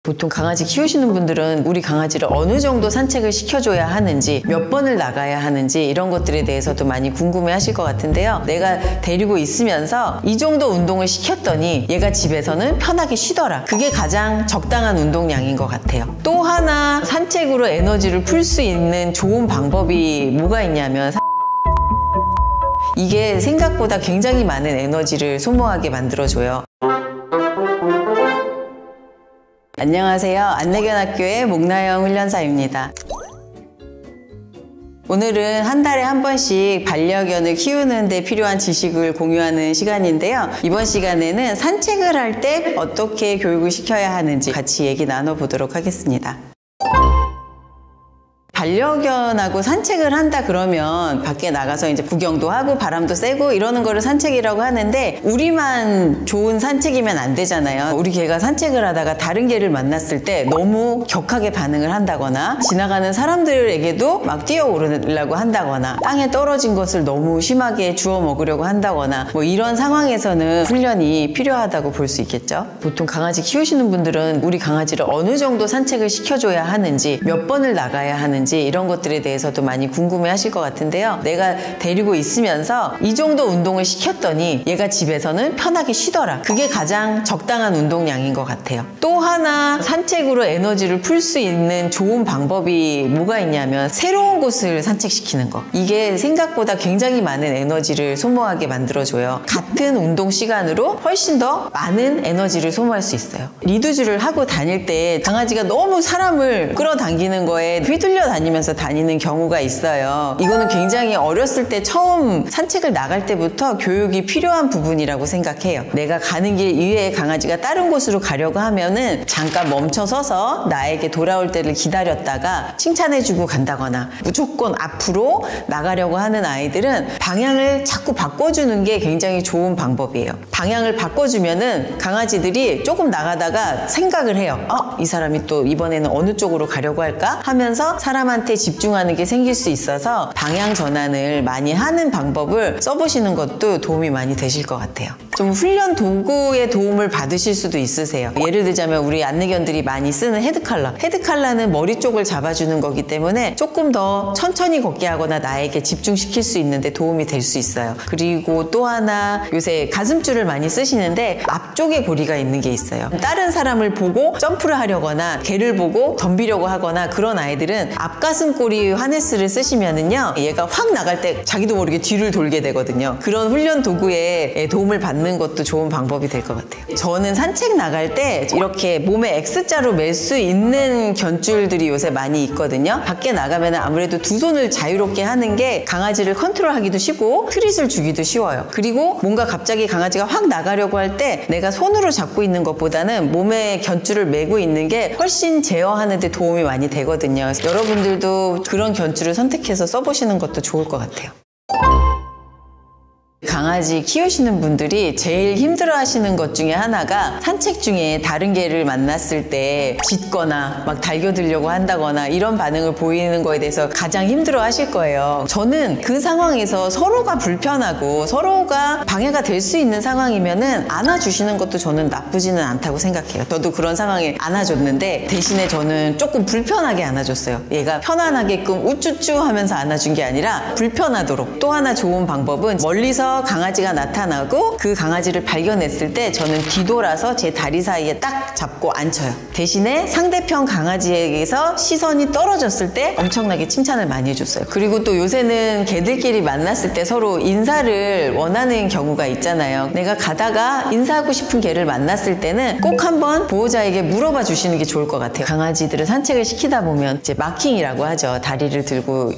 보통 강아지 키우시는 분들은 우리 강아지를 어느 정도 산책을 시켜줘야 하는지, 몇 번을 나가야 하는지 이런 것들에 대해서도 많이 궁금해 하실 것 같은데요. 내가 데리고 있으면서 이 정도 운동을 시켰더니 얘가 집에서는 편하게 쉬더라. 그게 가장 적당한 운동량인 것 같아요. 또 하나 산책으로 에너지를 풀 수 있는 좋은 방법이 뭐가 있냐면, 이게 생각보다 굉장히 많은 에너지를 소모하게 만들어줘요. 안녕하세요. 안내견학교의 목나영 훈련사입니다. 오늘은 한 달에 한 번씩 반려견을 키우는 데 필요한 지식을 공유하는 시간인데요. 이번 시간에는 산책을 할 때 어떻게 교육을 시켜야 하는지 같이 얘기 나눠보도록 하겠습니다. 반려견하고 산책을 한다 그러면 밖에 나가서 이제 구경도 하고 바람도 쐬고 이러는 거를 산책이라고 하는데, 우리만 좋은 산책이면 안 되잖아요. 우리 개가 산책을 하다가 다른 개를 만났을 때 너무 격하게 반응을 한다거나, 지나가는 사람들에게도 막 뛰어오르려고 한다거나, 땅에 떨어진 것을 너무 심하게 주워 먹으려고 한다거나, 뭐 이런 상황에서는 훈련이 필요하다고 볼 수 있겠죠. 보통 강아지 키우시는 분들은 우리 강아지를 어느 정도 산책을 시켜줘야 하는지, 몇 번을 나가야 하는지 이런 것들에 대해서도 많이 궁금해 하실 것 같은데요. 내가 데리고 있으면서 이 정도 운동을 시켰더니 얘가 집에서는 편하게 쉬더라. 그게 가장 적당한 운동량인 것 같아요. 또 하나 산책으로 에너지를 풀 수 있는 좋은 방법이 뭐가 있냐면, 새로운 곳을 산책시키는 거. 이게 생각보다 굉장히 많은 에너지를 소모하게 만들어줘요. 같은 운동 시간으로 훨씬 더 많은 에너지를 소모할 수 있어요. 리드주를 하고 다닐 때 강아지가 너무 사람을 끌어당기는 거에 휘둘려 다니면서 다니는 경우가 있어요. 이거는 굉장히 어렸을 때 처음 산책을 나갈 때부터 교육이 필요한 부분이라고 생각해요. 내가 가는 길 이외에 강아지가 다른 곳으로 가려고 하면은 잠깐 멈춰서서 나에게 돌아올 때를 기다렸다가 칭찬해주고 간다거나, 무조건 앞으로 나가려고 하는 아이들은 방향을 자꾸 바꿔주는 게 굉장히 좋은 방법이에요. 방향을 바꿔주면은 강아지들이 조금 나가다가 생각을 해요. 이 사람이 또 이번에는 어느 쪽으로 가려고 할까 하면서 사람한테 집중하는 게 생길 수 있어서 방향 전환을 많이 하는 방법을 써보시는 것도 도움이 많이 되실 것 같아요. 좀 훈련 도구의 도움을 받으실 수도 있으세요. 예를 들자면 우리 안내견들이 많이 쓰는 헤드칼라. 헤드칼라는 머리 쪽을 잡아주는 거기 때문에 조금 더 천천히 걷게 하거나 나에게 집중시킬 수 있는데 도움이 될 수 있어요. 그리고 또 하나, 요새 가슴줄을 많이 쓰시는데 앞쪽에 고리가 있는 게 있어요. 다른 사람을 보고 점프를 하려거나 개를 보고 덤비려고 하거나 그런 아이들은 앞가슴꼬리 하네스를 쓰시면은요, 얘가 확 나갈 때 자기도 모르게 뒤를 돌게 되거든요. 그런 훈련 도구에 도움을 받는 것도 좋은 방법이 될 것 같아요. 저는 산책 나갈 때 이렇게 몸에 X자로 맬 수 있는 견줄들이 요새 많이 있거든요. 밖에 나가면 아무래도 두 손을 자유롭게 하는 게 강아지를 컨트롤하기도 쉽고 트릿을 주기도 쉬워요. 그리고 뭔가 갑자기 강아지가 확 나가려고 할 때 내가 손으로 잡고 있는 것보다는 몸에 견줄을 메고 있는 게 훨씬 제어하는 데 도움이 많이 되거든요. 여러분들도 그런 견줄을 선택해서 써보시는 것도 좋을 것 같아요. 강아지 키우시는 분들이 제일 힘들어 하시는 것 중에 하나가, 산책 중에 다른 개를 만났을 때 짖거나 막 달겨들려고 한다거나 이런 반응을 보이는 거에 대해서 가장 힘들어 하실 거예요. 저는 그 상황에서 서로가 불편하고 서로가 방해가 될 수 있는 상황이면은 안아주시는 것도 저는 나쁘지는 않다고 생각해요. 저도 그런 상황에 안아줬는데 대신에 저는 조금 불편하게 안아줬어요. 얘가 편안하게끔 우쭈쭈 하면서 안아준 게 아니라 불편하도록. 또 하나 좋은 방법은, 멀리서 강아지가 나타나고 그 강아지를 발견했을 때 저는 뒤돌아서 제 다리 사이에 딱 잡고 앉혀요. 대신에 상대편 강아지에게서 시선이 떨어졌을 때 엄청나게 칭찬을 많이 해줬어요. 그리고 또 요새는 개들끼리 만났을 때 서로 인사를 원하는 경우가 있잖아요. 내가 가다가 인사하고 싶은 개를 만났을 때는 꼭 한번 보호자에게 물어봐 주시는 게 좋을 것 같아요. 강아지들을 산책을 시키다 보면 이제 마킹이라고 하죠. 다리를 들고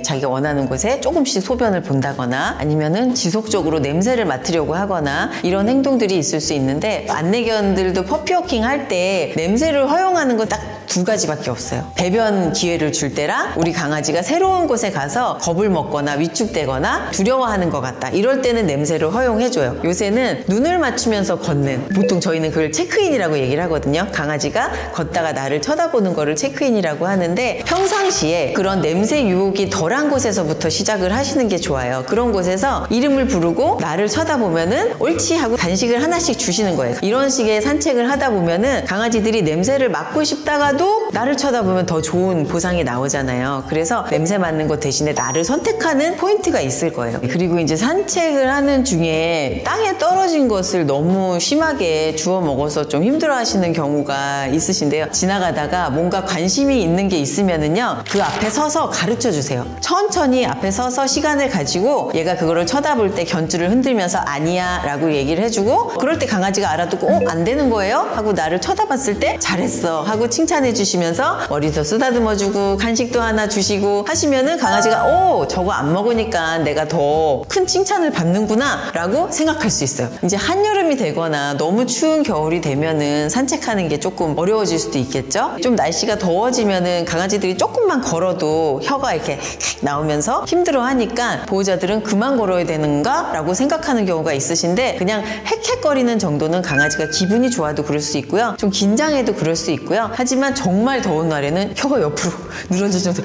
자기가 원하는 곳에 조금씩 소변을 본다거나, 아니면은 지속적으로 냄새를 맡으려고 하거나 이런 행동들이 있을 수 있는데, 안내견들도 퍼피워킹 할 때 냄새를 허용하는 건 딱 두 가지밖에 없어요. 배변 기회를 줄 때랑 우리 강아지가 새로운 곳에 가서 겁을 먹거나 위축되거나 두려워하는 것 같다, 이럴 때는 냄새를 허용해줘요. 요새는 눈을 맞추면서 걷는, 보통 저희는 그걸 체크인이라고 얘기를 하거든요. 강아지가 걷다가 나를 쳐다보는 거를 체크인이라고 하는데, 평상시에 그런 냄새 유혹이 덜한 곳에서부터 시작을 하시는 게 좋아요. 그런 곳에서 이름을 부르고 부르고 나를 쳐다보면은 옳지 하고 간식을 하나씩 주시는 거예요. 이런 식의 산책을 하다 보면은 강아지들이 냄새를 맡고 싶다가도 나를 쳐다보면 더 좋은 보상이 나오잖아요. 그래서 냄새 맡는 것 대신에 나를 선택하는 포인트가 있을 거예요. 그리고 이제 산책을 하는 중에 땅에 떨어진 것을 너무 심하게 주워 먹어서 좀 힘들어 하시는 경우가 있으신데요. 지나가다가 뭔가 관심이 있는 게 있으면은요, 그 앞에 서서 가르쳐 주세요. 천천히 앞에 서서 시간을 가지고 얘가 그거를 쳐다볼 때 견줄을 흔들면서 아니야 라고 얘기를 해주고, 그럴 때 강아지가 알아듣고 안 되는 거예요? 하고 나를 쳐다봤을 때 잘했어 하고 칭찬해 주시면서 머리도 쓰다듬어 주고 간식도 하나 주시고 하시면은 강아지가 저거 안 먹으니까 내가 더 큰 칭찬을 받는구나 라고 생각할 수 있어요. 이제 한여름이 되거나 너무 추운 겨울이 되면은 산책하는 게 조금 어려워질 수도 있겠죠. 좀 날씨가 더워지면은 강아지들이 조금만 걸어도 혀가 이렇게 나오면서 힘들어 하니까 보호자들은 그만 걸어야 되는가 라고 생각하는 경우가 있으신데, 그냥 헥헥거리는 정도는 강아지가 기분이 좋아도 그럴 수 있고요, 좀 긴장해도 그럴 수 있고요. 하지만 정말 더운 날에는 혀가 옆으로 늘어져서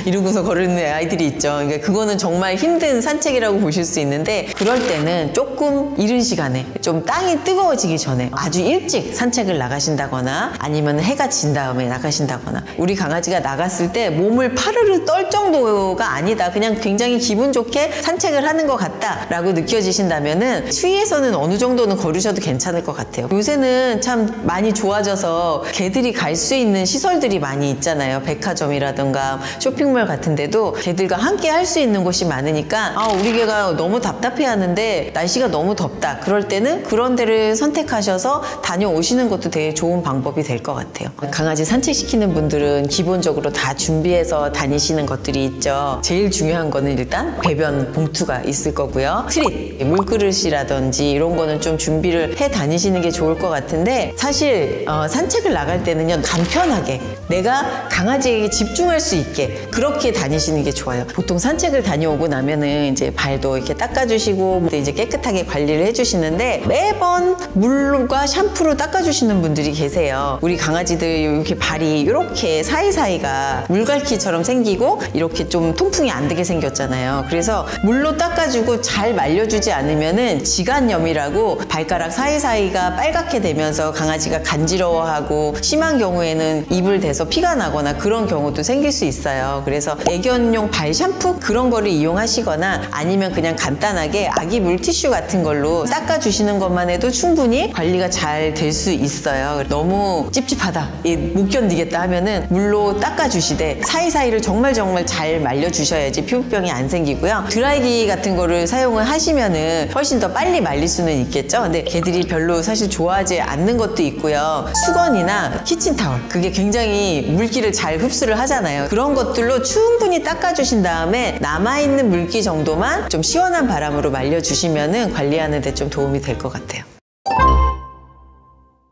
이러고서 걸으는 아이들이 있죠. 그러니까 그거는 정말 힘든 산책이라고 보실 수 있는데, 그럴 때는 조금 이른 시간에 좀 땅이 뜨거워지기 전에 아주 일찍 산책을 나가신다거나 아니면 해가 진 다음에 나가신다거나, 우리 강아지가 나갔을 때 몸을 파르르 떨 정도가 아니다, 그냥 굉장히 기분 좋게 산책을 하는 것 같다 라고 느껴지신다면은 추위에서는 어느 정도는 걸으셔도 괜찮을 것 같아요. 요새는 참 많이 좋아져서 개들이 갈 수 있는 시설들이 많이 있잖아요. 백화점이라든가 쇼핑몰 같은 데도 개들과 함께 할 수 있는 곳이 많으니까, 우리 개가 너무 답답해 하는데 날씨가 너무 덥다, 그럴 때는 그런 데를 선택하셔서 다녀오시는 것도 되게 좋은 방법이 될 것 같아요. 강아지 산책시키는 분들은 기본적으로 다 준비해서 다니시는 것들이 있죠. 제일 중요한 거는 일단 배변 봉투가 있을 거고요. 트릿, 물그릇이라든지 이런 거는 좀 준비를 해 다니시는 게 좋을 것 같은데, 사실 산책을 나갈 때는요, 간편하게 내가 강아지에게 집중할 수 있게 그렇게 다니시는 게 좋아요. 보통 산책을 다녀오고 나면은 이제 발도 이렇게 닦아주시고 이제 깨끗하게 관리를 해주시는데, 매번 물과 샴푸로 닦아주시는 분들이 계세요. 우리 강아지들 이렇게 발이 이렇게 사이사이가 물갈퀴처럼 생기고 이렇게 좀 통풍이 안 되게 생겼잖아요. 그래서 물로 닦아주고 잘 말려주지 않으면은 지간염이라고 발가락 사이사이가 빨갛게 되면서 강아지가 간지러워하고, 심한 경우에는 입을 대서 피가 나거나 그런 경우도 생길 수 있어요. 그래서 애견용 발 샴푸 그런 거를 이용하시거나 아니면 그냥 간단하게 아기 물티슈 같은 걸로 닦아주시는 것만 해도 충분히 관리가 잘 될 수 있어요. 너무 찝찝하다, 못 견디겠다 하면은 물로 닦아주시되 사이사이를 정말 잘 말려주셔야지 피부병이 안 생기고요. 드라이기 같은 거를 사용을 하시면은 훨씬 더 빨리 말릴 수는 있겠죠. 근데 개들이 별로 사실 좋아하지 않는 것도 있고요. 수건이나 키친타월, 그게 굉장히 물기를 잘 흡수를 하잖아요. 그런 것들로 충분히 닦아주신 다음에 남아있는 물기 정도만 좀 시원한 바람으로 말려주시면은 관리하는 데 좀 도움이 될 것 같아요.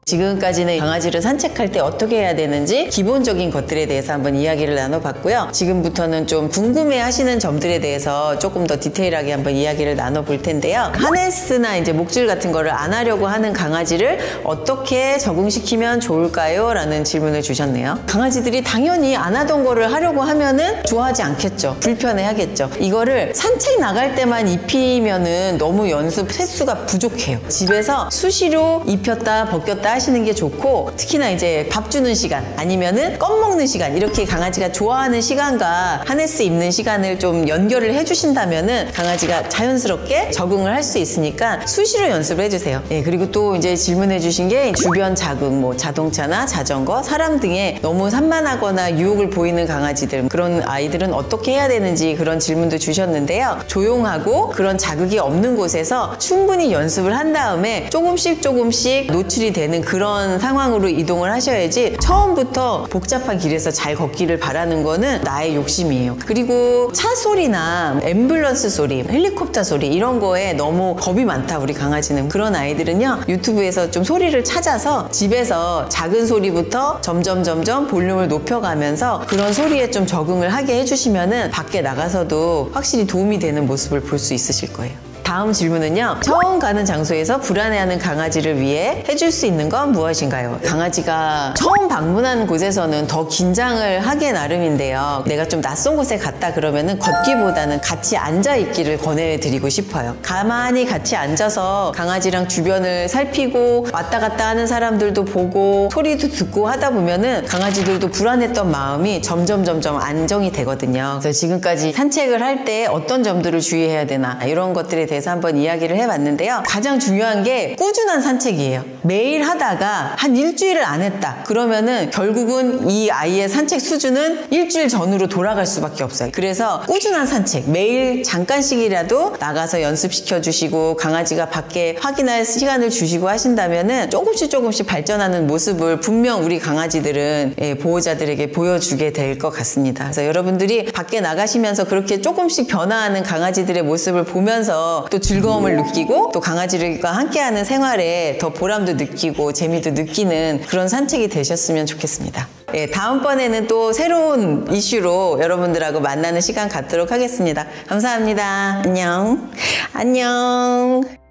지금까지는 강아지를 산책할 때 어떻게 해야 되는지 기본적인 것들에 대해서 한번 이야기를 나눠봤고요. 지금부터는 좀 궁금해 하시는 점들에 대해서 조금 더 디테일하게 한번 이야기를 나눠볼 텐데요. 하네스나 이제 목줄 같은 거를 안 하려고 하는 강아지를 어떻게 적응시키면 좋을까요? 라는 질문을 주셨네요. 강아지들이 당연히 안 하던 거를 하려고 하면은 좋아하지 않겠죠. 불편해 하겠죠. 이거를 산책 나갈 때만 입히면은 너무 연습 횟수가 부족해요. 집에서 수시로 입혔다 벗겼다 하시는 게 좋고, 특히나 이제 밥 주는 시간 아니면은 껌 먹는 시간, 이렇게 강아지가 좋아하는 시간과 하네스 입는 시간을 좀 연결을 해주신다면은 강아지가 자연스럽게 적응을 할 수 있으니까 수시로 연습을 해주세요. 그리고 또 이제 질문해 주신 게 주변 자극, 뭐 자동차나 자전거, 사람 등에 너무 산만하거나 유혹을 보이는 강아지들, 그런 아이들은 어떻게 해야 되는지 그런 질문도 주셨는데요. 조용하고 그런 자극이 없는 곳에서 충분히 연습을 한 다음에 조금씩 노출이 되는 그런 상황으로 이동을 하셔야지, 처음부터 복잡한 길에서 잘 걷기를 바라는 거는 나의 욕심이에요. 그리고 차 소리나 앰뷸런스 소리, 헬리콥터 소리 이런 거에 너무 겁이 많다 우리 강아지는. 그런 아이들은요, 유튜브에서 좀 소리를 찾아서 집에서 작은 소리부터 점점 볼륨을 높여가면서 그런 소리에 좀 적응을 하게 해주시면은 밖에 나가서도 확실히 도움이 되는 모습을 볼 수 있으실 거예요. 다음 질문은요. 처음 가는 장소에서 불안해하는 강아지를 위해 해줄 수 있는 건 무엇인가요? 강아지가 처음 방문하는 곳에서는 더 긴장을 하게 나름인데요. 내가 좀 낯선 곳에 갔다 그러면은 걷기보다는 같이 앉아있기를 권해드리고 싶어요. 가만히 같이 앉아서 강아지랑 주변을 살피고 왔다 갔다 하는 사람들도 보고 소리도 듣고 하다 보면은 강아지들도 불안했던 마음이 점점 안정이 되거든요. 그래서 지금까지 산책을 할 때 어떤 점들을 주의해야 되나 이런 것들에 대해서 한번 이야기를 해봤는데요. 가장 중요한 게 꾸준한 산책이에요. 매일 하다가 한 일주일을 안 했다 그러면은 결국은 이 아이의 산책 수준은 일주일 전으로 돌아갈 수밖에 없어요. 그래서 꾸준한 산책, 매일 잠깐씩이라도 나가서 연습시켜 주시고 강아지가 밖에 확인할 시간을 주시고 하신다면은 조금씩 발전하는 모습을 분명 우리 강아지들은 보호자들에게 보여주게 될 것 같습니다. 그래서 여러분들이 밖에 나가시면서 그렇게 조금씩 변화하는 강아지들의 모습을 보면서 또 즐거움을 느끼고 또 강아지들과 함께하는 생활에 더 보람도 느끼고 재미도 느끼는 그런 산책이 되셨으면 좋겠습니다. 다음번에는 또 새로운 이슈로 여러분들하고 만나는 시간 갖도록 하겠습니다. 감사합니다. 안녕.